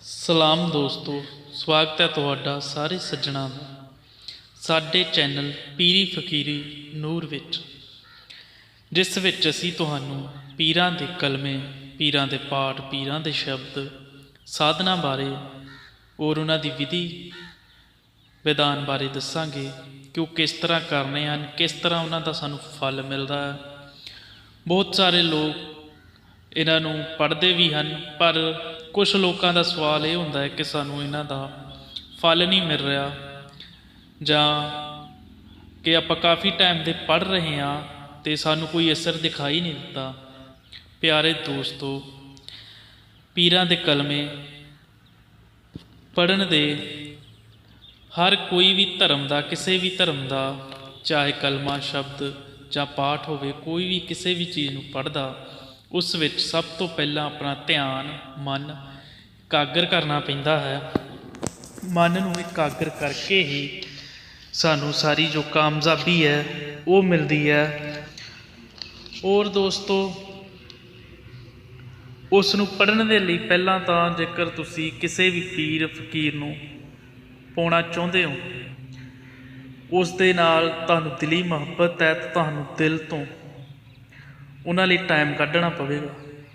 ਸਲਾਮ ਦੋਸਤੋ, ਸਵਾਗਤ ਹੈ ਤੁਹਾਡਾ ਸਾਰੇ ਸੱਜਣਾਂ ਦਾ ਸਾਡੇ ਚੈਨਲ ਪੀਰੀ ਫਕੀਰੀ ਨੂਰ ਵਿੱਚ, ਜਿਸ ਵਿੱਚ ਅਸੀਂ ਤੁਹਾਨੂੰ ਪੀਰਾਂ ਦੇ ਕਲਮੇ, ਪੀਰਾਂ ਦੇ ਪਾਠ, ਪੀਰਾਂ ਦੇ ਸ਼ਬਦ, ਸਾਧਨਾ ਬਾਰੇ ਔਰ ਉਹਨਾਂ ਦੀ ਵਿਧੀ ਵਿਧਾਨ ਬਾਰੇ ਦੱਸਾਂਗੇ ਕਿ ਉਹ ਕਿਸ ਤਰ੍ਹਾਂ ਕਰਨੇ ਹਨ, ਕਿਸ ਤਰ੍ਹਾਂ ਉਹਨਾਂ ਦਾ ਸਾਨੂੰ ਫਲ ਮਿਲਦਾ ਹੈ। ਬਹੁਤ ਸਾਰੇ ਲੋਕ ਇਹਨਾਂ ਨੂੰ ਪੜ੍ਹਦੇ ਵੀ ਹਨ, ਪਰ ਕੁਛ ਲੋਕਾਂ ਦਾ ਸਵਾਲ ਇਹ ਹੁੰਦਾ ਹੈ ਕਿ ਸਾਨੂੰ ਇਹਨਾਂ ਦਾ ਫਲ ਨਹੀਂ ਮਿਲ ਰਿਹਾ, ਜਾਂ ਕਿ ਆਪਾਂ ਕਾਫੀ ਟਾਈਮ ਦੇ ਪੜ੍ਹ ਰਹੇ ਹਾਂ ਅਤੇ ਸਾਨੂੰ ਕੋਈ ਅਸਰ ਦਿਖਾਈ ਨਹੀਂ ਦਿੱਤਾ। ਪਿਆਰੇ ਦੋਸਤੋ, ਪੀਰਾਂ ਦੇ ਕਲਮੇ ਪੜ੍ਹਨ ਦੇ ਹਰ ਕੋਈ ਵੀ ਧਰਮ ਦਾ, ਕਿਸੇ ਵੀ ਧਰਮ ਦਾ, ਚਾਹੇ ਕਲਮਾ ਸ਼ਬਦ ਜਾਂ ਪਾਠ ਹੋਵੇ, ਕੋਈ ਵੀ ਕਿਸੇ ਵੀ ਚੀਜ਼ ਨੂੰ ਪੜ੍ਹਦਾ, ਉਸ ਵਿੱਚ ਸਭ ਤੋਂ ਪਹਿਲਾਂ ਆਪਣਾ ਧਿਆਨ, ਮਨ ਇਕਾਗਰ ਕਰਨਾ ਪੈਂਦਾ ਹੈ। ਮਨ ਨੂੰ ਇਕਾਗਰ ਕਰਕੇ ਹੀ ਸਾਨੂੰ ਸਾਰੀ ਜੋ ਕਾਮਯਾਬੀ ਹੈ ਉਹ ਮਿਲਦੀ ਹੈ। ਔਰ ਦੋਸਤੋ, ਉਸ ਨੂੰ ਪੜ੍ਹਨ ਦੇ ਲਈ ਪਹਿਲਾਂ ਤਾਂ ਜੇਕਰ ਤੁਸੀਂ ਕਿਸੇ ਵੀ ਪੀਰ ਫਕੀਰ ਨੂੰ ਪਾਉਣਾ ਚਾਹੁੰਦੇ ਹੋ, ਉਸ ਦੇ ਨਾਲ ਤੁਹਾਨੂੰ ਦਿਲੀ ਮੁਹੱਬਤ ਹੈ ਤਾਂ ਤੁਹਾਨੂੰ ਦਿਲ ਤੋਂ ਉਹਨਾਂ ਲਈ ਟਾਈਮ ਕੱਢਣਾ ਪਵੇਗਾ।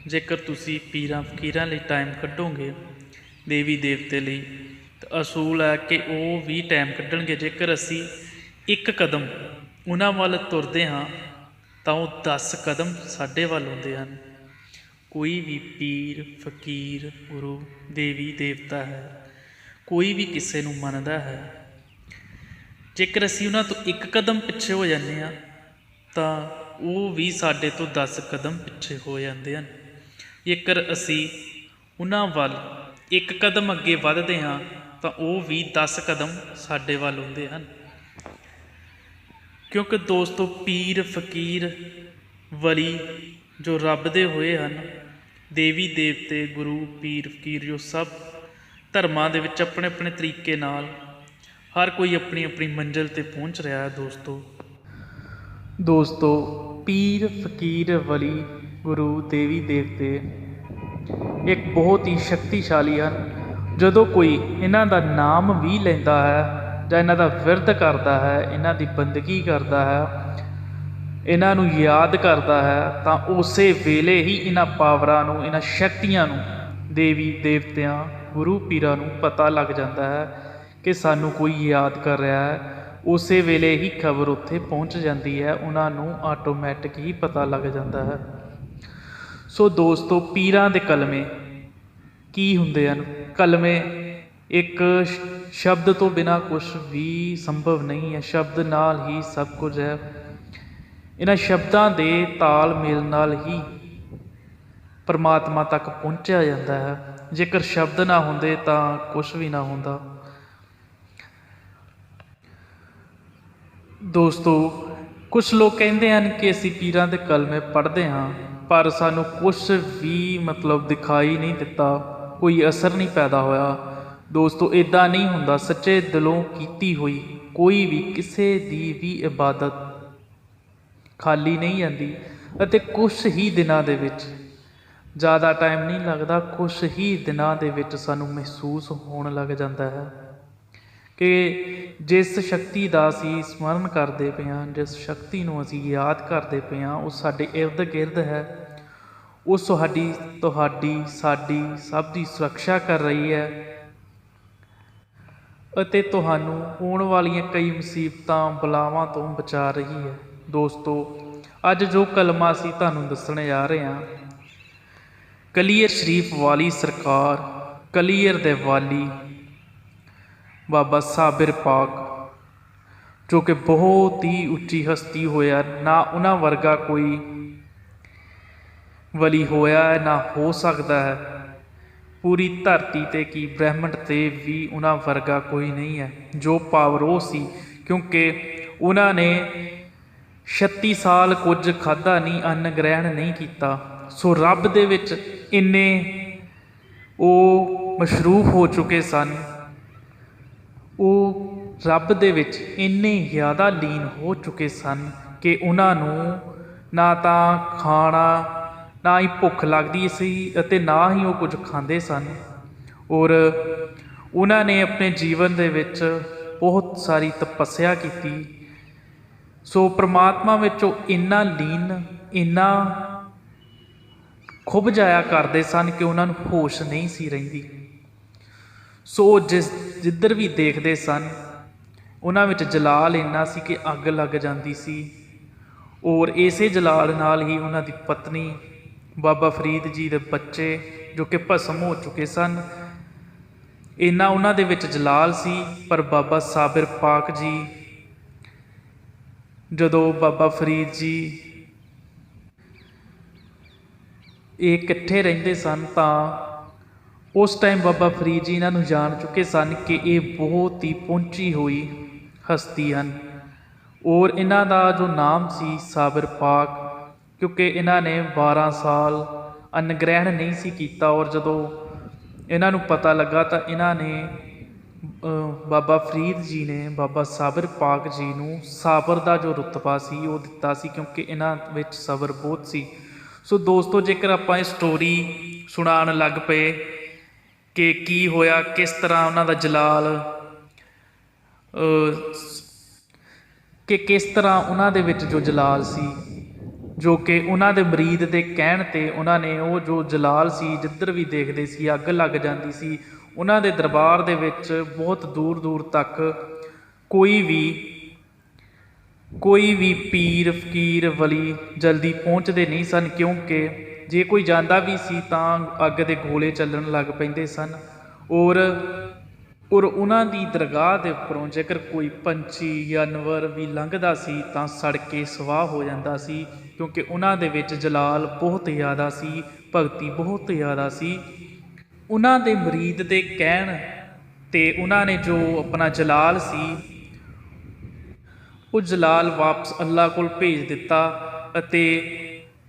ਜੇਕਰ ਤੁਸੀਂ ਪੀਰਾਂ ਫਕੀਰਾਂ ਲਈ ਟਾਈਮ ਕੱਢੋਗੇ, ਦੇਵੀ ਦੇਵਤੇ ਲਈ, ਤਾਂ ਅਸੂਲ ਹੈ ਕਿ ਉਹ ਵੀ ਟਾਈਮ ਕੱਢਣਗੇ। ਜੇਕਰ ਅਸੀਂ ਇੱਕ ਕਦਮ ਉਹਨਾਂ ਵੱਲ ਤੁਰਦੇ ਹਾਂ ਤਾਂ ਉਹ 10 ਕਦਮ ਸਾਡੇ ਵੱਲ ਆਉਂਦੇ ਹਨ। ਕੋਈ ਵੀ ਪੀਰ ਫਕੀਰ, ਗੁਰੂ, ਦੇਵੀ ਦੇਵਤਾ ਹੈ, ਕੋਈ ਵੀ ਕਿਸੇ ਨੂੰ ਮੰਨਦਾ ਹੈ। ਜੇਕਰ ਅਸੀਂ ਉਹਨਾਂ ਤੋਂ ਇੱਕ ਕਦਮ ਪਿੱਛੇ ਹੋ ਜਾਂਦੇ ਹਾਂ ਤਾਂ ਉਹ ਵੀ ਸਾਡੇ ਤੋਂ 10 ਕਦਮ ਪਿੱਛੇ ਹੋ ਜਾਂਦੇ ਹਨ। ਜੇਕਰ ਅਸੀਂ ਉਹਨਾਂ ਵੱਲ ਇੱਕ ਕਦਮ ਅੱਗੇ ਵੱਧਦੇ ਹਾਂ ਤਾਂ ਉਹ ਵੀ 10 ਕਦਮ ਸਾਡੇ ਵੱਲ ਆਉਂਦੇ ਹਨ। ਕਿਉਂਕਿ ਦੋਸਤੋ, ਪੀਰ ਫਕੀਰ ਵਲੀ ਜੋ ਰੱਬ ਦੇ ਹੋਏ ਹਨ, ਦੇਵੀ ਦੇਵਤੇ, ਗੁਰੂ, ਪੀਰ ਫਕੀਰ, ਜੋ ਸਭ ਧਰਮਾਂ ਦੇ ਵਿੱਚ ਆਪਣੇ ਆਪਣੇ ਤਰੀਕੇ ਨਾਲ ਹਰ ਕੋਈ ਆਪਣੀ ਆਪਣੀ ਮੰਜ਼ਿਲ 'ਤੇ ਪਹੁੰਚ ਰਿਹਾ ਹੈ। ਦੋਸਤੋ, ਪੀਰ ਫਕੀਰ ਵਲੀ, ਗੁਰੂ, ਦੇਵੀ ਦੇਵਤੇ ਇੱਕ ਬਹੁਤ ਹੀ ਸ਼ਕਤੀਸ਼ਾਲੀ ਹਨ। ਜਦੋਂ ਕੋਈ ਇਹਨਾਂ ਦਾ ਨਾਮ ਵੀ ਲੈਂਦਾ ਹੈ ਜਾਂ ਇਹਨਾਂ ਦਾ ਵਿਰਧ ਕਰਦਾ ਹੈ, ਇਹਨਾਂ ਦੀ ਬੰਦਗੀ ਕਰਦਾ ਹੈ, ਇਹਨਾਂ ਨੂੰ ਯਾਦ ਕਰਦਾ ਹੈ, ਤਾਂ ਉਸੇ ਵੇਲੇ ਹੀ ਇਹਨਾਂ ਪਾਵਰਾਂ ਨੂੰ, ਇਹਨਾਂ ਸ਼ਕਤੀਆਂ ਨੂੰ, ਦੇਵੀ ਦੇਵਤਿਆਂ, ਗੁਰੂ ਪੀਰਾਂ ਨੂੰ ਪਤਾ ਲੱਗ ਜਾਂਦਾ ਹੈ ਕਿ ਸਾਨੂੰ ਕੋਈ ਯਾਦ ਕਰ ਰਿਹਾ ਹੈ। ਉਸੇ ਵੇਲੇ ਹੀ ਖਬਰ ਉੱਥੇ ਪਹੁੰਚ ਜਾਂਦੀ ਹੈ, ਉਹਨਾਂ ਨੂੰ ਆਟੋਮੈਟਿਕ ਹੀ ਪਤਾ ਲੱਗ ਜਾਂਦਾ ਹੈ। ਸੋ ਦੋਸਤੋ, ਪੀਰਾਂ ਦੇ ਕਲਮੇ ਕੀ ਹੁੰਦੇ ਹਨ? ਕਲਮੇ ਇੱਕ ਸ਼ਬਦ ਤੋਂ ਬਿਨਾਂ ਕੁਛ ਵੀ ਸੰਭਵ ਨਹੀਂ ਹੈ, ਸ਼ਬਦ ਨਾਲ ਹੀ ਸਭ ਕੁਝ ਹੈ। ਇਹਨਾਂ ਸ਼ਬਦਾਂ ਦੇ ਤਾਲਮੇਲ ਨਾਲ ਹੀ ਪਰਮਾਤਮਾ ਤੱਕ ਪਹੁੰਚਿਆ ਜਾਂਦਾ ਹੈ। ਜੇਕਰ ਸ਼ਬਦ ਨਾ ਹੁੰਦੇ ਤਾਂ ਕੁਛ ਵੀ ਨਾ ਹੁੰਦਾ। ਦੋਸਤੋ, ਕੁਛ ਲੋਕ ਕਹਿੰਦੇ ਹਨ ਕਿ ਅਸੀਂ ਪੀਰਾਂ ਦੇ ਕਲਮੇ ਪੜ੍ਹਦੇ ਹਾਂ, ਪਰ ਸਾਨੂੰ ਕੁਛ ਵੀ ਦਿਖਾਈ ਨਹੀਂ ਦਿੱਤਾ, ਕੋਈ ਅਸਰ ਨਹੀਂ ਪੈਦਾ ਹੋਇਆ। ਦੋਸਤੋ, ਇੱਦਾਂ ਨਹੀਂ ਹੁੰਦਾ। ਸੱਚੇ ਦਿਲੋਂ ਕੀਤੀ ਹੋਈ ਕੋਈ ਵੀ, ਕਿਸੇ ਦੀ ਵੀ ਇਬਾਦਤ ਖਾਲੀ ਨਹੀਂ ਜਾਂਦੀ, ਅਤੇ ਕੁਛ ਹੀ ਦਿਨਾਂ ਦੇ ਵਿੱਚ, ਜ਼ਿਆਦਾ ਟਾਈਮ ਨਹੀਂ ਲੱਗਦਾ, ਕੁਛ ਹੀ ਦਿਨਾਂ ਦੇ ਵਿੱਚ ਸਾਨੂੰ ਮਹਿਸੂਸ ਹੋਣ ਲੱਗ ਜਾਂਦਾ ਹੈ ਕਿ ਜਿਸ ਸ਼ਕਤੀ ਦਾ ਅਸੀਂ ਸਮਰਨ ਕਰਦੇ ਪਏ ਹਾਂ, ਜਿਸ ਸ਼ਕਤੀ ਨੂੰ ਅਸੀਂ ਯਾਦ ਕਰਦੇ ਪਏ ਹਾਂ, ਉਹ ਸਾਡੇ ਇਰਦ ਗਿਰਦ ਹੈ। ਉਹ ਤੁਹਾਡੀ, ਸਾਡੀ, ਸਭ ਦੀ ਸੁਰੱਖਿਆ ਕਰ ਰਹੀ ਹੈ ਅਤੇ ਤੁਹਾਨੂੰ ਆਉਣ ਵਾਲੀਆਂ ਕਈ ਮੁਸੀਬਤਾਂ, ਬਲਾਵਾਂ ਤੋਂ ਬਚਾ ਰਹੀ ਹੈ। ਦੋਸਤੋ, ਅੱਜ ਜੋ ਕਲਮਾ ਅਸੀਂ ਤੁਹਾਨੂੰ ਦੱਸਣ ਜਾ ਰਹੇ ਹਾਂ, ਕਲੀਅਰ ਸ਼ਰੀਫ ਵਾਲੀ ਸਰਕਾਰ, ਕਲੀਅਰ ਦੇ ਵਾਲੀ ਬਾਬਾ ਸਾਬਿਰ ਪਾਕ, ਜੋ ਕਿ ਬਹੁਤ ਹੀ ਉੱਚੀ ਹਸਤੀ ਹੋਇਆ, ਨਾ ਉਹਨਾਂ ਵਰਗਾ ਕੋਈ ਵਲੀ ਹੋਇਆ ਹੈ, ਨਾ ਹੋ ਸਕਦਾ ਹੈ। ਪੂਰੀ ਧਰਤੀ 'ਤੇ ਕੀ ਬ੍ਰਹਿਮੰਡ 'ਤੇ ਵੀ ਉਹਨਾਂ ਵਰਗਾ ਕੋਈ ਨਹੀਂ ਹੈ। ਜੋ ਪਾਵਰ ਉਹ ਸੀ, ਕਿਉਂਕਿ ਉਹਨਾਂ ਨੇ 36 ਸਾਲ ਕੁਝ ਖਾਧਾ ਨਹੀਂ, ਅੰਨ ਗ੍ਰਹਿਣ ਨਹੀਂ ਕੀਤਾ। ਸੋ ਰੱਬ ਦੇ ਵਿੱਚ ਇੰਨੇ ਉਹ ਮਸ਼ਰੂਫ ਹੋ ਚੁੱਕੇ ਸਨ, ਉਹ ਰੱਬ ਦੇ ਵਿੱਚ ਇੰਨੇ ਜ਼ਿਆਦਾ ਲੀਨ ਹੋ ਚੁੱਕੇ ਸਨ ਕਿ ਉਹਨਾਂ ਨੂੰ ਨਾ ਤਾਂ ਖਾਣਾ, ਨਾ ਹੀ ਭੁੱਖ ਲੱਗਦੀ ਸੀ ਅਤੇ ਨਾ ਹੀ ਉਹ ਕੁਝ ਖਾਂਦੇ ਸਨ। ਔਰ ਉਹਨਾਂ ਨੇ ਆਪਣੇ ਜੀਵਨ ਦੇ ਵਿੱਚ ਬਹੁਤ ਸਾਰੀ ਤਪੱਸਿਆ ਕੀਤੀ। ਸੋ ਪ੍ਰਮਾਤਮਾ ਵਿੱਚ ਉਹ ਇੰਨਾ ਲੀਨ, ਇੰਨਾ ਖੁੱਭ ਜਾਇਆ ਕਰਦੇ ਸਨ ਕਿ ਉਹਨਾਂ ਨੂੰ ਹੋਸ਼ ਨਹੀਂ ਸੀ ਰਹਿੰਦੀ। ਸੋ ਜਿੱਧਰ ਵੀ ਦੇਖਦੇ ਸਨ ਉਹਨਾਂ ਵਿੱਚ ਜਲਾਲ ਇੰਨਾ ਸੀ ਕਿ ਅੱਗ ਲੱਗ ਜਾਂਦੀ ਸੀ। ਔਰ ਇਸੇ ਜਲਾਲ ਨਾਲ ਹੀ ਉਹਨਾਂ ਦੀ ਪਤਨੀ, ਬਾਬਾ ਫਰੀਦ ਜੀ ਦੇ ਬੱਚੇ ਜੋ ਕਿ ਭਸਮ ਹੋ ਚੁੱਕੇ ਸਨ, ਇੰਨਾ ਉਹਨਾਂ ਦੇ ਵਿੱਚ ਜਲਾਲ ਸੀ। ਪਰ ਬਾਬਾ ਸਾਬਿਰ ਪਾਕ ਜੀ, ਜਦੋਂ ਬਾਬਾ ਫਰੀਦ ਜੀ ਇਹ ਇਕੱਠੇ ਰਹਿੰਦੇ ਸਨ ਤਾਂ ਉਸ ਟਾਈਮ ਬਾਬਾ ਫਰੀਦ ਜੀ ਇਹਨਾਂ ਨੂੰ ਜਾਣ ਚੁੱਕੇ ਸਨ ਕਿ ਇਹ ਬਹੁਤ ਹੀ ਪਹੁੰਚੀ ਹੋਈ ਹਸਤੀ ਹਨ। ਔਰ ਇਹਨਾਂ ਦਾ ਜੋ ਨਾਮ ਸੀ ਸਾਬਿਰ ਪਾਕ, ਕਿਉਂਕਿ ਇਹਨਾਂ ਨੇ 12 ਸਾਲ ਅੰਨ ਗ੍ਰਹਿਣ ਨਹੀਂ ਸੀ ਕੀਤਾ। ਔਰ ਜਦੋਂ ਇਹਨਾਂ ਨੂੰ ਪਤਾ ਲੱਗਾ ਤਾਂ ਇਹਨਾਂ ਨੇ ਬਾਬਾ ਫਰੀਦ ਜੀ ਨੇ ਬਾਬਾ ਸਾਬਿਰ ਪਾਕ ਜੀ ਨੂੰ ਸਾਬਰ ਦਾ ਜੋ ਰੁਤਬਾ ਸੀ ਉਹ ਦਿੱਤਾ ਸੀ, ਕਿਉਂਕਿ ਇਹਨਾਂ ਵਿੱਚ ਸਬਰ ਬਹੁਤ ਸੀ। ਸੋ ਦੋਸਤੋ, ਜੇਕਰ ਆਪਾਂ ਇਹ ਸਟੋਰੀ ਸੁਣਾਉਣ ਲੱਗ ਪਏ ਕਿ ਕੀ ਹੋਇਆ, ਕਿਸ ਤਰ੍ਹਾਂ ਉਹਨਾਂ ਦਾ ਜਲਾਲ, ਕਿ ਕਿਸ ਤਰ੍ਹਾਂ ਉਹਨਾਂ ਦੇ ਵਿੱਚ ਜੋ ਜਲਾਲ ਸੀ, ਜੋ ਕਿ ਉਹਨਾਂ ਦੇ ਮੁਰੀਦ ਦੇ ਕਹਿਣ 'ਤੇ ਉਹਨਾਂ ਨੇ ਉਹ ਜੋ ਜਲਾਲ ਸੀ ਜਿੱਧਰ ਵੀ ਦੇਖਦੇ ਸੀ ਅੱਗ ਲੱਗ ਜਾਂਦੀ ਸੀ। ਉਹਨਾਂ ਦੇ ਦਰਬਾਰ ਦੇ ਵਿੱਚ ਬਹੁਤ ਦੂਰ ਦੂਰ ਤੱਕ ਕੋਈ ਵੀ ਪੀਰ ਫਕੀਰ ਵਲੀ ਜਲਦੀ ਪਹੁੰਚਦੇ ਨਹੀਂ ਸਨ, ਕਿਉਂਕਿ ਜੇ ਕੋਈ ਜਾਂਦਾ ਵੀ ਸੀ ਤਾਂ ਅੱਗ ਦੇ ਗੋਲੇ ਚੱਲਣ ਲੱਗ ਪੈਂਦੇ ਸਨ। ਔਰ ਉਹਨਾਂ ਦੀ ਦਰਗਾਹ ਦੇ ਉੱਪਰੋਂ ਜੇਕਰ ਕੋਈ ਪੰਛੀ ਜਾਨਵਰ ਵੀ ਲੰਘਦਾ ਸੀ ਤਾਂ ਸੜ ਕੇ ਸਵਾਹ ਹੋ ਜਾਂਦਾ ਸੀ, ਕਿਉਂਕਿ ਉਹਨਾਂ ਦੇ ਵਿੱਚ ਜਲਾਲ ਬਹੁਤ ਜ਼ਿਆਦਾ ਸੀ, ਭਗਤੀ ਬਹੁਤ ਜ਼ਿਆਦਾ ਸੀ। ਉਹਨਾਂ ਦੇ ਮੁਰੀਦ ਦੇ ਕਹਿਣ 'ਤੇ ਉਹਨਾਂ ਨੇ ਜੋ ਆਪਣਾ ਜਲਾਲ ਸੀ ਉਹ ਜਲਾਲ ਵਾਪਸ ਅੱਲਾ ਕੋਲ ਭੇਜ ਦਿੱਤਾ, ਅਤੇ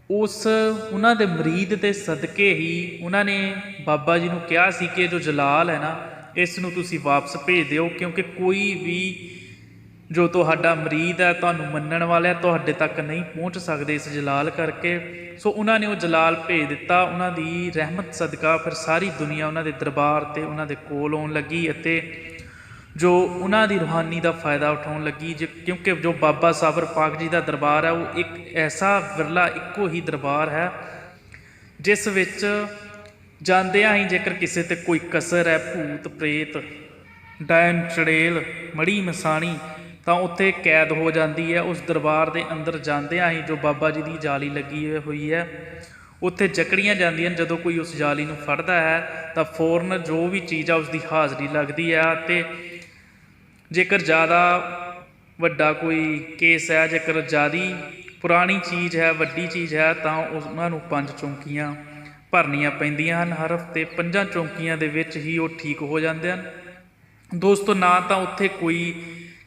ਉਹਨਾਂ ਦੇ ਮੁਰੀਦ ਦੇ ਸਦਕੇ ਹੀ ਉਹਨਾਂ ਨੇ ਬਾਬਾ ਜੀ ਨੂੰ ਕਿਹਾ ਸੀ ਕਿ ਜੋ ਜਲਾਲ ਹੈ ਨਾ, ਇਸ ਨੂੰ ਤੁਸੀਂ ਵਾਪਸ ਭੇਜ ਦਿਓ, ਕਿਉਂਕਿ ਕੋਈ ਵੀ ਜੋ ਤੁਹਾਡਾ ਮੁਰੀਦ ਹੈ, ਤੁਹਾਨੂੰ ਮੰਨਣ ਵਾਲਾ ਤੁਹਾਡੇ ਤੱਕ ਨਹੀਂ ਪਹੁੰਚ ਸਕਦੇ ਇਸ ਜਲਾਲ ਕਰਕੇ। ਸੋ ਉਹਨਾਂ ਨੇ ਉਹ ਜਲਾਲ ਭੇਜ ਦਿੱਤਾ। ਉਹਨਾਂ ਦੀ ਰਹਿਮਤ ਸਦਕਾ ਫਿਰ ਸਾਰੀ ਦੁਨੀਆ ਉਹਨਾਂ ਦੇ ਦਰਬਾਰ 'ਤੇ ਉਹਨਾਂ ਦੇ ਕੋਲ ਆਉਣ ਲੱਗੀ, ਅਤੇ ਜੋ ਉਹਨਾਂ ਦੀ ਰੂਹਾਨੀ ਦਾ ਫਾਇਦਾ ਉਠਾਉਣ ਲੱਗੀ। ਕਿਉਂਕਿ ਜੋ ਬਾਬਾ ਸਾਬਰ ਪਾਕ ਜੀ ਦਾ ਦਰਬਾਰ ਹੈ ਉਹ ਇੱਕ ਐਸਾ ਵਿਰਲਾ ਇੱਕੋ ਹੀ ਦਰਬਾਰ ਹੈ ਜਿਸ ਵਿੱਚ ਜਾਂਦਿਆਂ ਹੀ ਜੇਕਰ ਕਿਸੇ 'ਤੇ ਕੋਈ ਕਸਰ ਹੈ, ਭੂਤ ਪ੍ਰੇਤ, ਡਾਇਨ ਚੜੇਲ, ਮੜੀ ਮਸਾਣੀ, ਤਾਂ ਉੱਥੇ ਕੈਦ ਹੋ ਜਾਂਦੀ ਹੈ। ਉਸ ਦਰਬਾਰ ਦੇ ਅੰਦਰ ਜਾਂਦਿਆਂ ਹੀ ਜੋ ਬਾਬਾ ਜੀ ਦੀ ਜਾਲੀ ਲੱਗੀ ਹੋਈ ਹੈ ਉੱਥੇ ਜਕੜੀਆਂ ਜਾਂਦੀਆਂ ਹਨ। ਜਦੋਂ ਕੋਈ ਉਸ ਜਾਲੀ ਨੂੰ ਫੜਦਾ ਹੈ ਤਾਂ ਫੌਰਨ ਜੋ ਵੀ ਚੀਜ਼ ਆ ਉਸ ਦੀ ਹਾਜ਼ਰੀ ਲੱਗਦੀ ਹੈ। ਅਤੇ ਜੇਕਰ ਜ਼ਿਆਦਾ ਵੱਡਾ ਕੋਈ ਕੇਸ ਹੈ, ਜੇਕਰ ਜ਼ਿਆਦਾ ਪੁਰਾਣੀ ਚੀਜ਼ ਹੈ, ਵੱਡੀ ਚੀਜ਼ ਹੈ, ਤਾਂ ਉਹਨਾਂ ਨੂੰ 5 ਚੌਂਕੀਆਂ ਭਰਨੀਆਂ ਪੈਂਦੀਆਂ ਹਨ ਹਰ ਹਫ਼ਤੇ। 5 ਚੌਂਕੀਆਂ ਦੇ ਵਿੱਚ ਹੀ ਉਹ ਠੀਕ ਹੋ ਜਾਂਦੇ ਹਨ। ਦੋਸਤੋ, ਨਾ ਤਾਂ ਉੱਥੇ ਕੋਈ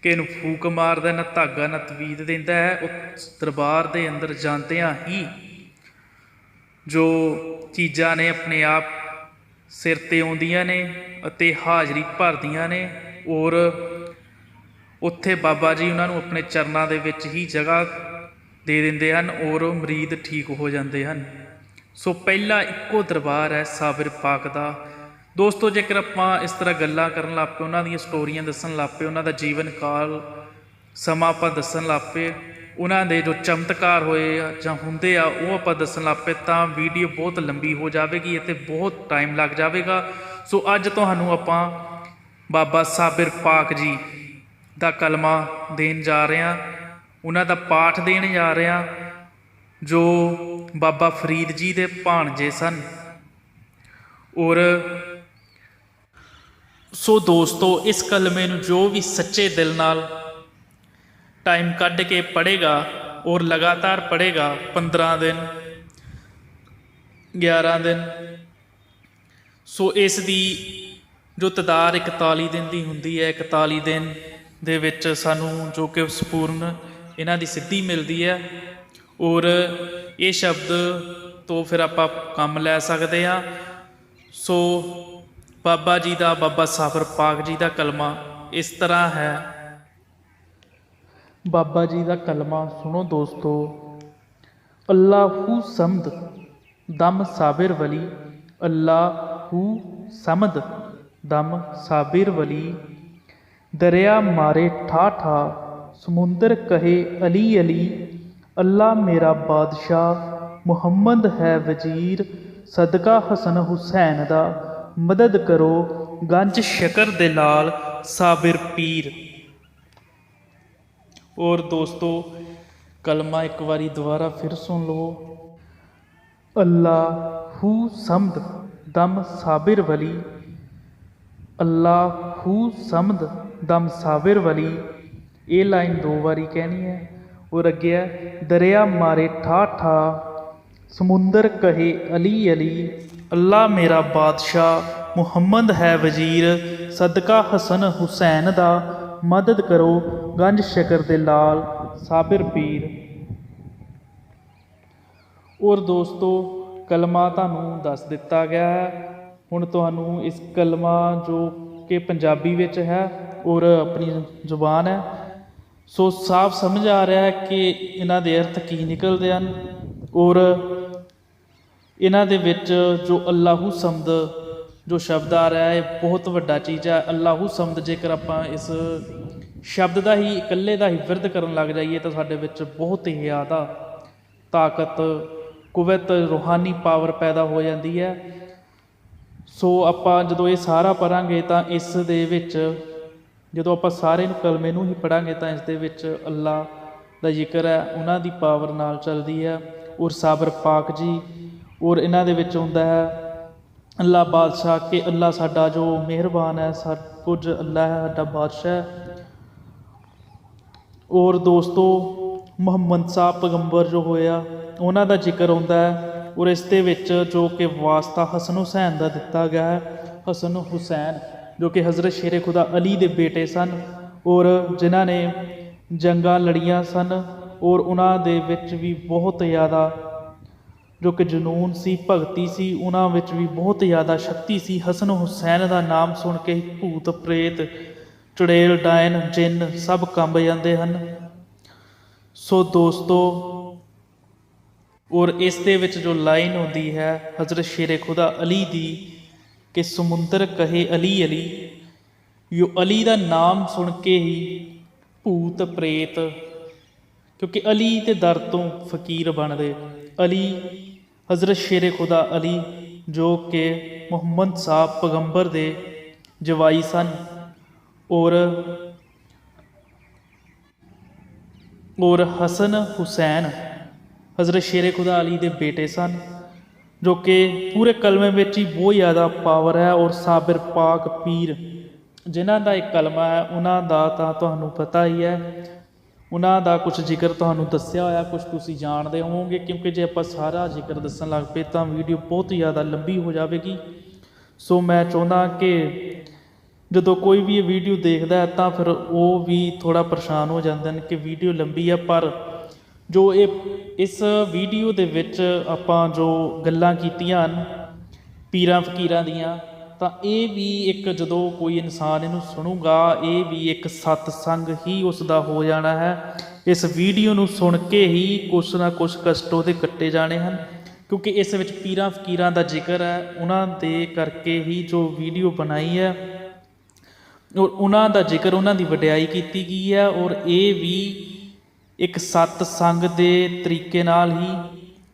ਕਿਸੇ ਨੂੰ ਫੂਕ ਮਾਰਦਾ, ਨਾ ਧਾਗਾ, ਨਾ ਤਵੀਤ ਦਿੰਦਾ ਹੈ। ਉਸ ਦਰਬਾਰ ਦੇ ਅੰਦਰ ਜਾਂਦਿਆਂ ਹੀ ਜੋ ਚੀਜ਼ਾਂ ਨੇ ਆਪਣੇ ਆਪ ਸਿਰ 'ਤੇ ਆਉਂਦੀਆਂ ਨੇ ਅਤੇ ਹਾਜ਼ਰੀ ਭਰਦੀਆਂ ਨੇ। ਔਰ ਉੱਥੇ ਬਾਬਾ ਜੀ ਉਹਨਾਂ ਨੂੰ ਆਪਣੇ ਚਰਨਾਂ ਦੇ ਵਿੱਚ ਹੀ ਜਗ੍ਹਾ ਦੇ ਦਿੰਦੇ ਹਨ, ਔਰ ਮੁਰੀਦ ਠੀਕ ਹੋ ਜਾਂਦੇ ਹਨ। ਸੋ ਪਹਿਲਾ ਇੱਕੋ ਦਰਬਾਰ ਹੈ ਸਾਬਿਰ ਪਾਕ ਦਾ। ਦੋਸਤੋ, ਜੇਕਰ ਆਪਾਂ ਇਸ ਤਰ੍ਹਾਂ ਗੱਲਾਂ ਕਰਨ ਲੱਗ ਪਏ, ਉਹਨਾਂ ਦੀਆਂ ਸਟੋਰੀਆਂ ਦੱਸਣ ਲੱਗ ਪਏ, ਉਹਨਾਂ ਦਾ ਜੀਵਨ ਕਾਲ ਸਮਾਂ ਆਪਾਂ ਦੱਸਣ ਲੱਗ ਪਏ, ਉਹਨਾਂ ਦੇ ਜੋ ਚਮਤਕਾਰ ਹੋਏ ਆ ਜਾਂ ਹੁੰਦੇ ਆ ਉਹ ਆਪਾਂ ਦੱਸਣ ਲੱਗ ਪਏ, ਤਾਂ ਵੀਡੀਓ ਬਹੁਤ ਲੰਬੀ ਹੋ ਜਾਵੇਗੀ ਅਤੇ ਬਹੁਤ ਟਾਈਮ ਲੱਗ ਜਾਵੇਗਾ। ਸੋ ਅੱਜ ਤੁਹਾਨੂੰ ਆਪਾਂ ਬਾਬਾ ਸਾਬਿਰ ਪਾਕ ਜੀ ਦਾ ਕਲਮਾ ਦੇਣ ਜਾ ਰਹੇ ਹਾਂ, ਉਹਨਾਂ ਦਾ ਪਾਠ ਦੇਣ ਜਾ ਰਹੇ ਹਾਂ, ਜੋ ਬਾਬਾ ਫਰੀਦ ਜੀ ਦੇ ਭਾਣਜੇ ਸਨ। ਔਰ ਸੋ ਦੋਸਤੋ, ਇਸ ਕਲਮੇ ਨੂੰ ਜੋ ਵੀ ਸੱਚੇ ਦਿਲ ਨਾਲ ਟਾਈਮ ਕੱਢ ਕੇ ਪੜ੍ਹੇਗਾ ਔਰ ਲਗਾਤਾਰ ਪੜ੍ਹੇਗਾ, 15 ਦਿਨ 11 ਦਿਨ, ਸੋ ਇਸ ਦੀ ਜੋ ਤਦਾਦ 41 ਦਿਨ ਦੀ ਹੁੰਦੀ ਹੈ, 41 ਦਿਨ ਦੇ ਵਿੱਚ ਸਾਨੂੰ ਜੋ ਕਿ ਸੰਪੂਰਨ ਇਹਨਾਂ ਦੀ ਸਿੱਧੀ ਮਿਲਦੀ ਹੈ। ਔਰ ਇਹ ਸ਼ਬਦ ਤੋਂ ਫਿਰ ਆਪਾਂ ਕੰਮ ਲੈ ਸਕਦੇ ਹਾਂ। ਸੋ ਬਾਬਾ ਜੀ ਦਾ, ਬਾਬਾ ਸਾਬਰ ਪਾਕ ਜੀ ਦਾ ਕਲਮਾ ਇਸ ਤਰ੍ਹਾਂ ਹੈ। ਬਾਬਾ ਜੀ ਦਾ ਕਲਮਾ ਸੁਣੋ ਦੋਸਤੋ। ਅੱਲਾਹੂ ਸਮਦ ਦਮ ਸਾਬਿਰ ਵਲੀ, ਅੱਲਾਹੂ ਸਮਦ ਦਮ ਸਾਬਿਰ ਵਲੀ ਦਰਿਆ ਮਾਰੇ ਠਾ ਠਾ ਸਮੁੰਦਰ ਕਹੇ ਅਲੀ ਅਲੀ ਅੱਲਾ ਮੇਰਾ ਬਾਦਸ਼ਾਹ ਮੁਹੰਮਦ ਹੈ ਵਜ਼ੀਰ ਸਦਕਾ ਹਸਨ ਹੁਸੈਨ ਦਾ ਮਦਦ ਕਰੋ ਗੰਜ ਸ਼ਕਰ ਦੇ ਲਾਲ ਸਾਬਿਰ ਪੀਰ। और दोस्तों कलमा एक बारी दोबारा फिर सुन लो। अल्लाहू समद दम साबिर वली अल्लाहू समद दम साबिर वली। ये लाइन 2 बारी कहनी है। और अगे है दरिया मारे ठा ठा समुंदर कहे अली अली अल्लाह मेरा बादशाह मुहम्मद है वजीर सदका हसन हुसैन दा मदद करो गंज शकर दे लाल साबिर पीर। और दोस्तों कलमा तुहानूं दस दिता गया है। हुण तुहानूं इस कलमा जो कि पंजाबी विच है और अपनी जुबान है सो साफ समझ आ रहा है कि इन्हां दे अर्थ की निकलदे हन। और इन्हां दे विच जो अल्लाहू समद जो शब्द आ रहा है बहुत वड्डा चीज़ है। अल्लाहू समद जेकर आपां इस शब्द का ही इकल्ले का ही विरध करन लग जाइए तो साडे विच बहुत ही ज़्यादा ताकत कुवत रूहानी पावर पैदा हो जाती है। सो आपां जदों ये सारा पढ़ांगे तो इस दे विच जदों आपां सारे कलमे नूं ही पढ़ांगे तो इस दे विच अल्लाह दा जिक्र है उन्हां दी पावर नाल चलदी है। और साबर पाक जी और इन्हां दे विच हुंदा है अल्लाह बादशाह के अल्लाह साडा जो मेहरबान है सब कुछ अल्लाह है साडा बादशाह। और दोस्तों मुहम्मद साहब पैगंबर जो होया उन्हां दा जिक्र होंदा है। और इस दे विच जो कि वास्ता हसन हुसैन दा दिता गया है। हसन हुसैन जो कि हज़रत शेरे खुदा अली दे बेटे सन और जिन्हां ने जंगां लड़ियां सन और उन्हां दे विच भी बहुत ज़्यादा जो कि जनून सी भगती सी उन्हां विच भी बहुत ज़्यादा शक्ति सी। हसन हुसैन का नाम सुन के भूत प्रेत चुड़ैल डायन जिन सब कंब जाते हैं। सो दोस्तों और इस दे विच जो लाइन होती है हज़रत शेरे खुदा अली दी कि समुंदर कहे अली अली यो अली का नाम सुन के ही भूत प्रेत क्योंकि अली के दर तो फकीर बनते अली हज़रत शेरे खुदा अली जो कि मुहम्मद साहब पैगंबर दे जवाई सन और हसन हुसैन हज़रत शेरे खुदा अली दे बेटे सन जो कि पूरे कलमे में ही बहुत ज़्यादा पावर है। और साबिर पाक पीर जिन्हां दा एक कलमा है उन्हां दा तां तुहानूं पता ही है। उन्हां दा कुछ जिक्र तुहानूं दस्सिया होया कुछ तुसीं जाणदे होवोगे क्योंकि जे आपां सारा जिक्र दस्सण लग पे तां वीडियो बहुत ज़्यादा लंबी हो जाएगी। सो मैं चाहुंदा कि जदों कोई भी ये वीडियो देखदा है तां फिर वो भी थोड़ा परेशान हो जांदे ने कि वीडियो लंबी है। पर जो ये इस वीडियो दे विच आपां जो गल्लां कीतियां हन पीरां फकीरां दियां ਤਾਂ ਇਹ ਵੀ ਇੱਕ ਜਦੋਂ ਕੋਈ ਇਨਸਾਨ ਇਹਨੂੰ ਸੁਣੂਗਾ ਇਹ ਵੀ ਇੱਕ ਸਤਸੰਗ ਹੀ ਉਸ ਦਾ ਹੋ ਜਾਣਾ ਹੈ। ਇਸ ਵੀਡੀਓ ਨੂੰ ਸੁਣ ਕੇ ਹੀ ਕੁਛ ਨਾ ਕੁਛ ਕਸ਼ਟ ਉਹਦੇ ਕੱਟੇ ਜਾਣੇ ਹਨ ਕਿਉਂਕਿ ਇਸ ਵਿੱਚ ਪੀਰਾਂ ਫਕੀਰਾਂ ਦਾ ਜ਼ਿਕਰ ਹੈ। ਉਹਨਾਂ ਦੇ ਕਰਕੇ ਹੀ ਜੋ ਵੀਡੀਓ ਬਣਾਈ ਹੈ ਔਰ ਉਹਨਾਂ ਦਾ ਜ਼ਿਕਰ ਉਹਨਾਂ ਦੀ ਵਡਿਆਈ ਕੀਤੀ ਗਈ ਹੈ। ਔਰ ਇਹ ਵੀ ਇੱਕ ਸਤਸੰਗ ਦੇ ਤਰੀਕੇ ਨਾਲ ਹੀ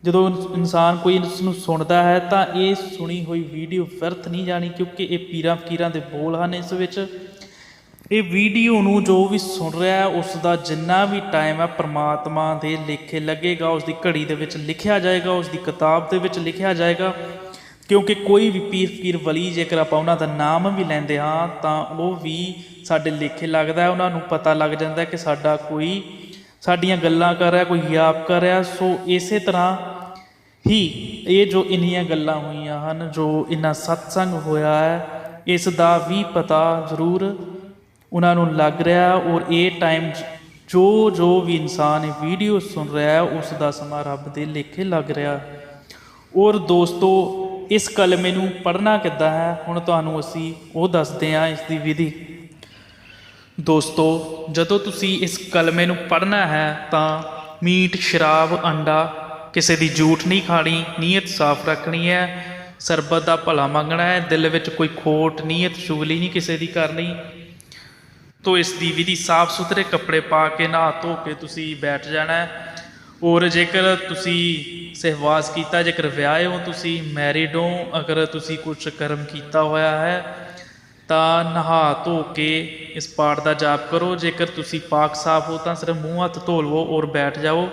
ਜਦੋਂ ਇਨਸਾਨ ਕੋਈ ਇਸ ਨੂੰ ਸੁਣਦਾ ਹੈ ਤਾਂ ਇਹ ਸੁਣੀ ਹੋਈ ਵੀਡੀਓ ਵਿਅਰਥ ਨਹੀਂ ਜਾਣੀ ਕਿਉਂਕਿ ਇਹ ਪੀਰਾਂ ਫਕੀਰਾਂ ਦੇ ਬੋਲ ਹਨ। ਇਸ ਵਿੱਚ ਇਹ ਵੀਡੀਓ ਨੂੰ ਜੋ ਵੀ ਸੁਣ ਰਿਹਾ ਹੈ ਉਸ ਦਾ ਜਿੰਨਾ ਵੀ ਟਾਈਮ ਹੈ ਪ੍ਰਮਾਤਮਾ ਦੇ ਲੇਖੇ ਲੱਗੇਗਾ, ਉਸ ਦੀ ਘੜੀ ਦੇ ਵਿੱਚ ਲਿਖਿਆ ਜਾਏਗਾ, ਉਸ ਦੀ ਕਿਤਾਬ ਦੇ ਵਿੱਚ ਲਿਖਿਆ ਜਾਏਗਾ। ਕਿਉਂਕਿ ਕੋਈ ਵੀ ਪੀਰ ਫਕੀਰ ਵਲੀ ਜੇਕਰ ਆਪਾਂ ਉਹਨਾਂ ਦਾ ਨਾਮ ਵੀ ਲੈਂਦੇ ਹਾਂ ਤਾਂ ਉਹ ਵੀ ਸਾਡੇ ਲੇਖੇ ਲੱਗਦਾ, ਉਹਨਾਂ ਨੂੰ ਪਤਾ ਲੱਗ ਜਾਂਦਾ ਕਿ ਸਾਡਾ ਕੋਈ ਸਾਡੀਆਂ ਗੱਲਾਂ ਕਰ ਰਿਹਾ, ਕੋਈ ਯਾਦ ਕਰ ਰਿਹਾ। ਸੋ ਇਸੇ ਤਰ੍ਹਾਂ ਹੀ ਇਹ ਜੋ ਇੰਨੀਆਂ ਗੱਲਾਂ ਹੋਈਆਂ ਹਨ, ਜੋ ਇੰਨਾ ਸਤਸੰਗ ਹੋਇਆ ਹੈ, ਇਸ ਦਾ ਵੀ ਪਤਾ ਜ਼ਰੂਰ ਉਹਨਾਂ ਨੂੰ ਲੱਗ ਰਿਹਾ। ਔਰ ਇਹ ਟਾਈਮ ਜੋ ਵੀ ਇਨਸਾਨ ਇਹ ਵੀਡੀਓ ਸੁਣ ਰਿਹਾ ਹੈ ਉਸ ਦਾ ਸਮਾਂ ਰੱਬ ਦੇ ਲੇਖੇ ਲੱਗ ਰਿਹਾ। ਔਰ ਦੋਸਤੋ ਇਸ ਕਲਮੇ ਨੂੰ ਪੜ੍ਹਨਾ ਕਿੱਦਾਂ ਹੈ ਹੁਣ ਤੁਹਾਨੂੰ ਅਸੀਂ ਉਹ ਦੱਸਦੇ ਹਾਂ, ਇਸ ਦੀ ਵਿਧੀ। ਦੋਸਤੋ ਜਦੋਂ ਤੁਸੀਂ ਇਸ ਕਲਮੇ ਨੂੰ ਪੜ੍ਹਨਾ ਹੈ ਤਾਂ ਮੀਟ, ਸ਼ਰਾਬ, ਅੰਡਾ, ਕਿਸੇ ਦੀ ਝੂਠ ਨਹੀਂ ਖਾਣੀ, ਨੀਅਤ ਸਾਫ਼ ਰੱਖਣੀ ਹੈ, ਸਰਬਤ ਦਾ ਭਲਾ ਮੰਗਣਾ ਹੈ, ਦਿਲ ਵਿੱਚ ਕੋਈ ਖੋਟ ਨੀਅਤ ਚੁਗਲੀ ਨਹੀਂ ਕਿਸੇ ਦੀ ਕਰਨੀ। ਤੋ ਇਸ ਦੀ ਵਿਧੀ ਸਾਫ ਸੁਥਰੇ ਕੱਪੜੇ ਪਾ ਕੇ ਨਹਾ ਧੋ ਕੇ ਤੁਸੀਂ ਬੈਠ ਜਾਣਾ ਹੈ। ਔਰ ਜੇਕਰ ਤੁਸੀਂ ਸਹਿਵਾਸ ਕੀਤਾ, ਜੇਕਰ ਵਿਆਹੇ ਹੋ, ਤੁਸੀਂ ਮੈਰਿਡ ਹੋ, ਅਗਰ ਤੁਸੀਂ ਕੁਛ ਕਰਮ ਕੀਤਾ ਹੋਇਆ ਹੈ ਤਾਂ ਨਹਾ ਧੋ ਕੇ ਇਸ ਪਾਠ ਦਾ ਜਾਪ ਕਰੋ। ਜੇਕਰ ਤੁਸੀਂ ਪਾਕ ਸਾਫ ਹੋ ਤਾਂ ਸਿਰਫ ਮੂੰਹ ਹੱਥ ਧੋ ਲਵੋ ਔਰ ਬੈਠ ਜਾਓ।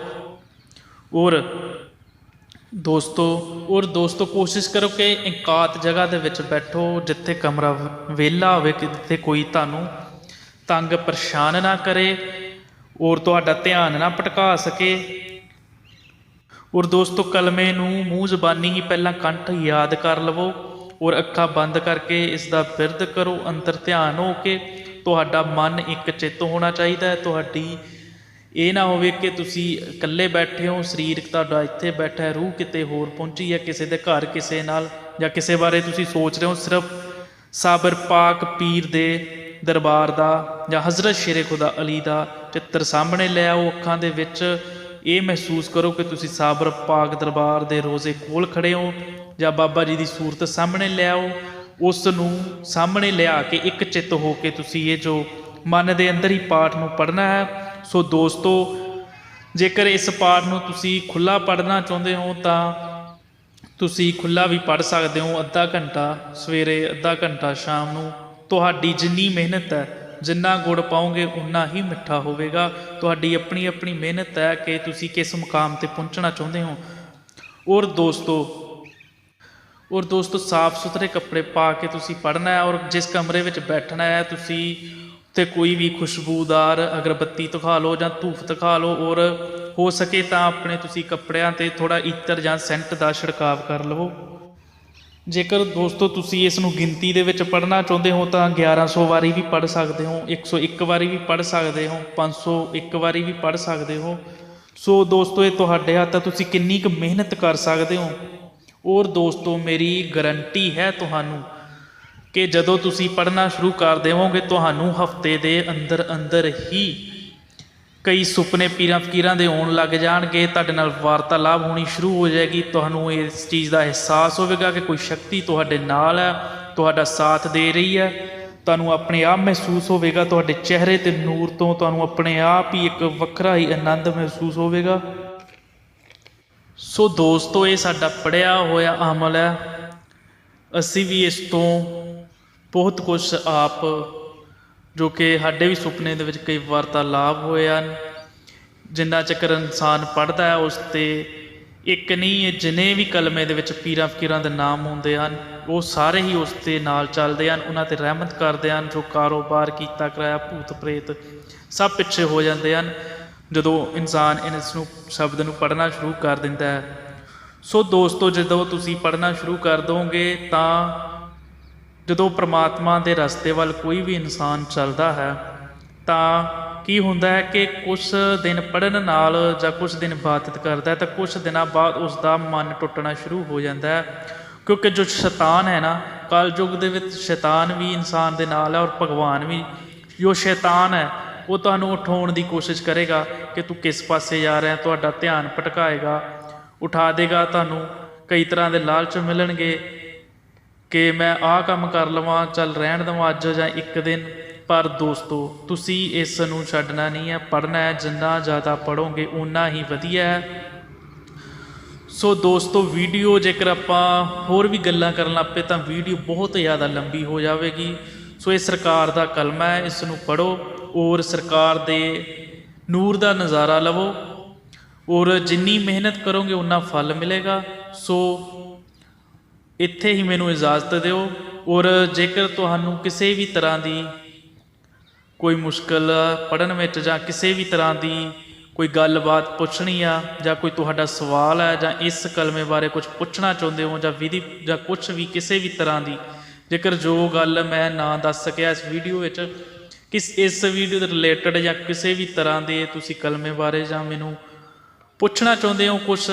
ਔਰ ਦੋਸਤੋ ਕੋਸ਼ਿਸ਼ ਕਰੋ ਕਿ ਇਕਾਂਤ ਜਗ੍ਹਾ ਦੇ ਵਿੱਚ ਬੈਠੋ, ਜਿੱਥੇ ਕਮਰਾ ਵਿਹਲਾ ਹੋਵੇ, ਜਿੱਥੇ ਕੋਈ ਤੁਹਾਨੂੰ ਤੰਗ ਪਰੇਸ਼ਾਨ ਨਾ ਕਰੇ ਔਰ ਤੁਹਾਡਾ ਧਿਆਨ ਨਾ ਭਟਕਾ ਸਕੇ। ਔਰ ਦੋਸਤੋ ਕਲਮੇ ਨੂੰ ਮੂੰਹ ਜ਼ਬਾਨੀ ਹੀ ਪਹਿਲਾਂ ਕੰਠ ਯਾਦ ਕਰ ਲਵੋ ਔਰ ਅੱਖਾਂ ਬੰਦ ਕਰਕੇ ਇਸ ਦਾ ਬਿਰਧ ਕਰੋ। ਅੰਦਰ ਧਿਆਨ ਹੋ ਕੇ ਤੁਹਾਡਾ ਮਨ ਇੱਕ ਚਿੱਤ ਹੋਣਾ ਚਾਹੀਦਾ ਹੈ। ਤੁਹਾਡੀ ਇਹ ਨਾ ਹੋਵੇ ਕਿ ਤੁਸੀਂ ਇਕੱਲੇ ਬੈਠੇ ਹੋ, ਸਰੀਰ ਤੁਹਾਡਾ ਇੱਥੇ ਬੈਠਾ ਹੈ, ਰੂਹ ਕਿਤੇ ਹੋਰ ਪਹੁੰਚੀ ਹੈ, ਕਿਸੇ ਦੇ ਘਰ ਕਿਸੇ ਨਾਲ, ਜਾਂ ਕਿਸੇ ਬਾਰੇ ਤੁਸੀਂ ਸੋਚ ਰਹੇ ਹੋ। ਸਿਰਫ ਸਾਬਰ ਪਾਕ ਪੀਰ ਦੇ ਦਰਬਾਰ ਦਾ ਜਾਂ ਹਜ਼ਰਤ ਸ਼ੇਰੇ ਖੁਦਾ ਅਲੀ ਦਾ ਚਿੱਤਰ ਸਾਹਮਣੇ ਲੈ ਆਓ। ਅੱਖਾਂ ਦੇ ਵਿੱਚ ਇਹ ਮਹਿਸੂਸ ਕਰੋ ਕਿ ਤੁਸੀਂ ਸਾਬਰ ਪਾਕ ਦਰਬਾਰ ਦੇ ਰੋਜ਼ੇ ਕੋਲ ਖੜੇ ਹੋ, ਜਾਂ ਬਾਬਾ ਜੀ ਦੀ ਸੂਰਤ ਸਾਹਮਣੇ ਲਿਆਓ। ਉਸ ਨੂੰ ਸਾਹਮਣੇ ਲਿਆ ਕੇ ਇੱਕ ਚਿੱਤ ਹੋ ਕੇ ਤੁਸੀਂ ਇਹ ਜੋ ਮਨ ਦੇ ਅੰਦਰ ਹੀ ਪਾਠ ਨੂੰ ਪੜ੍ਹਨਾ ਹੈ। ਸੋ ਦੋਸਤੋ ਜੇਕਰ ਇਸ ਪਾਠ ਨੂੰ ਤੁਸੀਂ ਖੁੱਲ੍ਹਾ ਪੜ੍ਹਨਾ ਚਾਹੁੰਦੇ ਹੋ ਤਾਂ ਤੁਸੀਂ ਖੁੱਲ੍ਹਾ ਵੀ ਪੜ੍ਹ ਸਕਦੇ ਹੋ, ਅੱਧਾ ਘੰਟਾ ਸਵੇਰੇ, ਅੱਧਾ ਘੰਟਾ ਸ਼ਾਮ ਨੂੰ। ਤੁਹਾਡੀ ਜਿੰਨੀ ਮਿਹਨਤ ਹੈ, ਜਿੰਨਾ ਗੁੜ ਪਾਓਗੇ ਉਨਾ ਹੀ ਮਿੱਠਾ ਹੋਵੇਗਾ। ਤੁਹਾਡੀ ਆਪਣੀ ਆਪਣੀ ਮਿਹਨਤ ਹੈ ਕਿ ਤੁਸੀਂ ਕਿਸ ਮੁਕਾਮ 'ਤੇ ਪਹੁੰਚਣਾ ਚਾਹੁੰਦੇ ਹੋ। ਔਰ ਦੋਸਤੋ ਸਾਫ ਸੁਥਰੇ ਕੱਪੜੇ ਪਾ ਕੇ ਤੁਸੀਂ ਪੜ੍ਹਨਾ ਹੈ। ਔਰ ਜਿਸ ਕਮਰੇ ਵਿੱਚ ਬੈਠਣਾ ਹੈ ਤੁਸੀਂ ਉੱਥੇ ਕੋਈ ਵੀ ਖੁਸ਼ਬੂਦਾਰ ਅਗਰਬੱਤੀ ਦਿਖਾ ਲਓ ਜਾਂ ਧੂਫ ਦਿਖਾ ਲਓ। ਔਰ ਹੋ ਸਕੇ ਤਾਂ ਆਪਣੇ ਤੁਸੀਂ ਕੱਪੜਿਆਂ 'ਤੇ ਥੋੜ੍ਹਾ ਇਤਰ ਜਾਂ ਸੈਂਟ ਦਾ ਛਿੜਕਾਵ ਕਰ ਲਵੋ। ਜੇਕਰ ਦੋਸਤੋ ਤੁਸੀਂ ਇਸ ਨੂੰ ਗਿਣਤੀ ਦੇ ਵਿੱਚ ਪੜ੍ਹਨਾ ਚਾਹੁੰਦੇ ਹੋ ਤਾਂ 1100 ਵਾਰੀ ਵੀ ਪੜ੍ਹ ਸਕਦੇ ਹੋ, 101 ਵਾਰੀ ਵੀ ਪੜ੍ਹ ਸਕਦੇ ਹੋ, 501 ਵਾਰੀ ਵੀ ਪੜ੍ਹ ਸਕਦੇ ਹੋ। ਸੋ ਦੋਸਤੋ ਇਹ ਤੁਹਾਡੇ ਹੱਥ ਆ, ਤੁਸੀਂ ਕਿੰਨੀ ਕੁ ਮਿਹਨਤ ਕਰ ਸਕਦੇ ਹੋ। ਔਰ ਦੋਸਤੋ ਮੇਰੀ ਗਰੰਟੀ ਹੈ ਤੁਹਾਨੂੰ ਕਿ ਜਦੋਂ ਤੁਸੀਂ ਪੜ੍ਹਨਾ ਸ਼ੁਰੂ ਕਰ ਦੇਵੋਗੇ ਤੁਹਾਨੂੰ ਹਫ਼ਤੇ ਦੇ ਅੰਦਰ ਅੰਦਰ ਹੀ ਕਈ ਸੁਪਨੇ ਪੀਰਾਂ ਫਕੀਰਾਂ ਦੇ ਆਉਣ ਲੱਗ ਜਾਣਗੇ। ਤੁਹਾਡੇ ਨਾਲ ਵਾਰਤਾਲਾਪ ਹੋਣੀ ਸ਼ੁਰੂ ਹੋ ਜਾਏਗੀ। ਤੁਹਾਨੂੰ ਇਸ ਚੀਜ਼ ਦਾ ਅਹਿਸਾਸ ਹੋਵੇਗਾ ਕਿ ਕੋਈ ਸ਼ਕਤੀ ਤੁਹਾਡੇ ਨਾਲ ਹੈ, ਤੁਹਾਡਾ ਸਾਥ ਦੇ ਰਹੀ ਹੈ। ਤੁਹਾਨੂੰ ਆਪਣੇ ਆਪ ਮਹਿਸੂਸ ਹੋਵੇਗਾ, ਤੁਹਾਡੇ ਚਿਹਰੇ 'ਤੇ ਨੂਰ ਤੋਂ ਤੁਹਾਨੂੰ ਆਪਣੇ ਆਪ ਹੀ ਇੱਕ ਵੱਖਰਾ ਹੀ ਆਨੰਦ ਮਹਿਸੂਸ ਹੋਵੇਗਾ। ਸੋ ਦੋਸਤੋ ਇਹ ਸਾਡਾ ਪੜ੍ਹਿਆ ਹੋਇਆ ਅਮਲ ਹੈ। ਅਸੀਂ ਵੀ ਇਸ ਤੋਂ ਬਹੁਤ ਕੁਛ ਆਪ ਜੋ ਕਿ ਸਾਡੇ ਵੀ ਸੁਪਨੇ ਦੇ ਵਿੱਚ ਕਈ ਵਾਰਤਾਲਾਪ ਹੋਏ ਹਨ। ਜਿੰਨਾ ਚੱਕਰ ਇਨਸਾਨ ਪੜ੍ਹਦਾ ਹੈ ਉਸ 'ਤੇ ਇੱਕ ਨਹੀਂ, ਜਿੰਨੇ ਵੀ ਕਲਮੇ ਦੇ ਵਿੱਚ ਪੀਰਾਂ ਫਕੀਰਾਂ ਦੇ ਨਾਮ ਹੁੰਦੇ ਹਨ ਉਹ ਸਾਰੇ ਹੀ ਉਸ ਦੇ ਨਾਲ ਚੱਲਦੇ ਹਨ, ਉਹਨਾਂ 'ਤੇ ਰਹਿਮਤ ਕਰਦੇ ਹਨ। ਜੋ ਕਾਰੋਬਾਰ ਕੀਤਾ ਕਰਾਇਆ ਭੂਤ ਪ੍ਰੇਤ ਸਭ ਪਿੱਛੇ ਹੋ ਜਾਂਦੇ ਹਨ ਜਦੋਂ ਇਨਸਾਨ ਇਸ ਨੂੰ ਸ਼ਬਦ ਨੂੰ ਪੜ੍ਹਨਾ ਸ਼ੁਰੂ ਕਰ ਦਿੰਦਾ ਹੈ। ਸੋ ਦੋਸਤੋ ਜਦੋਂ ਤੁਸੀਂ ਪੜ੍ਹਨਾ ਸ਼ੁਰੂ ਕਰ ਦੋਗੇ ਤਾਂ ਜਦੋਂ ਪ੍ਰਮਾਤਮਾ ਦੇ ਰਸਤੇ ਵੱਲ ਕੋਈ ਵੀ ਇਨਸਾਨ ਚੱਲਦਾ ਹੈ ਤਾਂ ਕੀ ਹੁੰਦਾ ਹੈ ਕਿ ਕੁਛ ਦਿਨ ਪੜ੍ਹਨ ਨਾਲ ਜਾਂ ਕੁਛ ਦਿਨ ਇਬਾਦਤ ਕਰਦਾ ਹੈ ਤਾਂ ਕੁਛ ਦਿਨਾਂ ਬਾਅਦ ਉਸ ਦਾ ਮਨ ਟੁੱਟਣਾ ਸ਼ੁਰੂ ਹੋ ਜਾਂਦਾ ਹੈ। ਕਿਉਂਕਿ ਜੋ ਸ਼ੈਤਾਨ ਹੈ ਨਾ, ਕਲਯੁੱਗ ਦੇ ਵਿੱਚ ਸ਼ੈਤਾਨ ਵੀ ਇਨਸਾਨ ਦੇ ਨਾਲ ਹੈ ਔਰ ਭਗਵਾਨ ਵੀ। ਜੋ ਸ਼ੈਤਾਨ ਹੈ ਉਹ ਤੁਹਾਨੂੰ ਉਠਾਉਣ ਦੀ ਕੋਸ਼ਿਸ਼ ਕਰੇਗਾ ਕਿ ਤੂੰ ਕਿਸ ਪਾਸੇ ਜਾ ਰਿਹਾ, ਤੁਹਾਡਾ ਧਿਆਨ ਭਟਕਾਏਗਾ, ਉਠਾ ਦੇਗਾ। ਤੁਹਾਨੂੰ ਕਈ ਤਰ੍ਹਾਂ ਦੇ ਲਾਲਚ ਮਿਲਣਗੇ ਕਿ ਮੈਂ ਆਹ ਕੰਮ ਕਰ ਲਵਾਂ, ਚੱਲ ਰਹਿਣ ਦੇਵਾਂ ਅੱਜ ਜਾਂ ਇੱਕ ਦਿਨ। ਪਰ ਦੋਸਤੋ ਤੁਸੀਂ ਇਸ ਨੂੰ ਛੱਡਣਾ ਨਹੀਂ ਹੈ, ਪੜ੍ਹਨਾ ਹੈ। ਜਿੰਨਾ ਜ਼ਿਆਦਾ ਪੜ੍ਹੋਗੇ ਓਨਾ ਹੀ ਵਧੀਆ ਹੈ। ਸੋ ਦੋਸਤੋ ਵੀਡੀਓ ਜੇਕਰ ਆਪਾਂ ਹੋਰ ਵੀ ਗੱਲਾਂ ਕਰਨ ਲੱਗ ਪਏ ਤਾਂ ਵੀਡੀਓ ਬਹੁਤ ਜ਼ਿਆਦਾ ਲੰਬੀ ਹੋ ਜਾਵੇਗੀ। ਸੋ ਇਹ ਸਰਕਾਰ ਦਾ ਕਲਮਾ ਹੈ, ਇਸ ਨੂੰ ਪੜ੍ਹੋ ਔਰ ਸਰਕਾਰ ਦੇ ਨੂਰ ਦਾ ਨਜ਼ਾਰਾ ਲਵੋ। ਔਰ ਜਿੰਨੀ ਮਿਹਨਤ ਕਰੋਗੇ ਉਨਾ ਫਲ ਮਿਲੇਗਾ। ਸੋ ਇੱਥੇ ਹੀ ਮੈਨੂੰ ਇਜਾਜ਼ਤ ਦਿਓ। ਔਰ ਜੇਕਰ ਤੁਹਾਨੂੰ ਕਿਸੇ ਵੀ ਤਰ੍ਹਾਂ ਦੀ ਕੋਈ ਮੁਸ਼ਕਿਲ ਪੜ੍ਹਨ ਵਿੱਚ ਜਾਂ ਕਿਸੇ ਵੀ ਤਰ੍ਹਾਂ ਦੀ ਕੋਈ ਗੱਲਬਾਤ ਪੁੱਛਣੀ ਆ ਜਾਂ ਕੋਈ ਤੁਹਾਡਾ ਸਵਾਲ ਹੈ ਜਾਂ ਇਸ ਕਲਮੇ ਬਾਰੇ ਕੁਝ ਪੁੱਛਣਾ ਚਾਹੁੰਦੇ ਹੋ ਜਾਂ ਵਿਧੀ ਜਾਂ ਕੁਛ ਵੀ ਕਿਸੇ ਵੀ ਤਰ੍ਹਾਂ ਦੀ, ਜੇਕਰ ਜੋ ਗੱਲ ਮੈਂ ਨਾ ਦੱਸ ਸਕਿਆ ਇਸ ਵੀਡੀਓ ਵਿੱਚ, ਇਸ ਵੀਡੀਓ ਦੇ ਰਿਲੇਟਡ ਜਾਂ ਕਿਸੇ ਵੀ ਤਰ੍ਹਾਂ ਦੇ ਤੁਸੀਂ ਕਲਮੇ ਬਾਰੇ ਜਾਂ ਮੈਨੂੰ ਪੁੱਛਣਾ ਚਾਹੁੰਦੇ ਹੋ ਕੁਛ,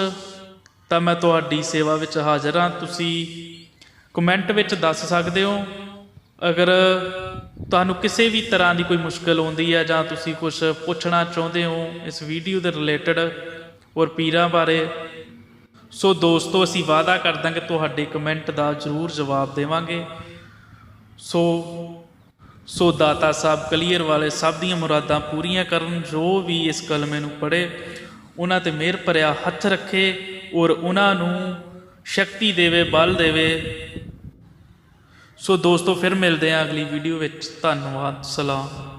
ਤਾਂ ਮੈਂ ਤੁਹਾਡੀ ਸੇਵਾ ਵਿੱਚ ਹਾਜ਼ਰ ਹਾਂ। ਤੁਸੀਂ ਕਮੈਂਟ ਵਿੱਚ ਦੱਸ ਸਕਦੇ ਹੋ। ਅਗਰ ਤੁਹਾਨੂੰ ਕਿਸੇ ਵੀ ਤਰ੍ਹਾਂ ਦੀ ਕੋਈ ਮੁਸ਼ਕਿਲ ਆਉਂਦੀ ਹੈ ਜਾਂ ਤੁਸੀਂ ਕੁਛ ਪੁੱਛਣਾ ਚਾਹੁੰਦੇ ਹੋ ਇਸ ਵੀਡੀਓ ਦੇ ਰਿਲੇਟਡ ਔਰ ਪੀਰਾਂ ਬਾਰੇ, ਸੋ ਦੋਸਤੋ ਅਸੀਂ ਵਾਅਦਾ ਕਰਦਾ ਕਿ ਤੁਹਾਡੇ ਕਮੈਂਟ ਦਾ ਜ਼ਰੂਰ ਜਵਾਬ ਦੇਵਾਂਗੇ। ਸੋ ਦਾਤਾ ਸਾਹਿਬ ਕਲੀਅਰ ਵਾਲੇ ਸਭ ਦੀਆਂ ਮੁਰਾਦਾਂ ਪੂਰੀਆਂ ਕਰਨ। ਜੋ ਵੀ ਇਸ ਕਲਮੇ ਨੂੰ ਪੜ੍ਹੇ ਉਹਨਾਂ 'ਤੇ ਮਿਹਰ ਭਰਿਆ ਹੱਥ ਰੱਖੇ ਔਰ ਉਹਨਾਂ ਨੂੰ ਸ਼ਕਤੀ ਦੇਵੇ, ਬਲ ਦੇਵੇ। ਸੋ ਦੋਸਤੋ ਫਿਰ ਮਿਲਦੇ ਹਾਂ ਅਗਲੀ ਵੀਡੀਓ ਵਿੱਚ। ਧੰਨਵਾਦ। ਸਲਾਮ।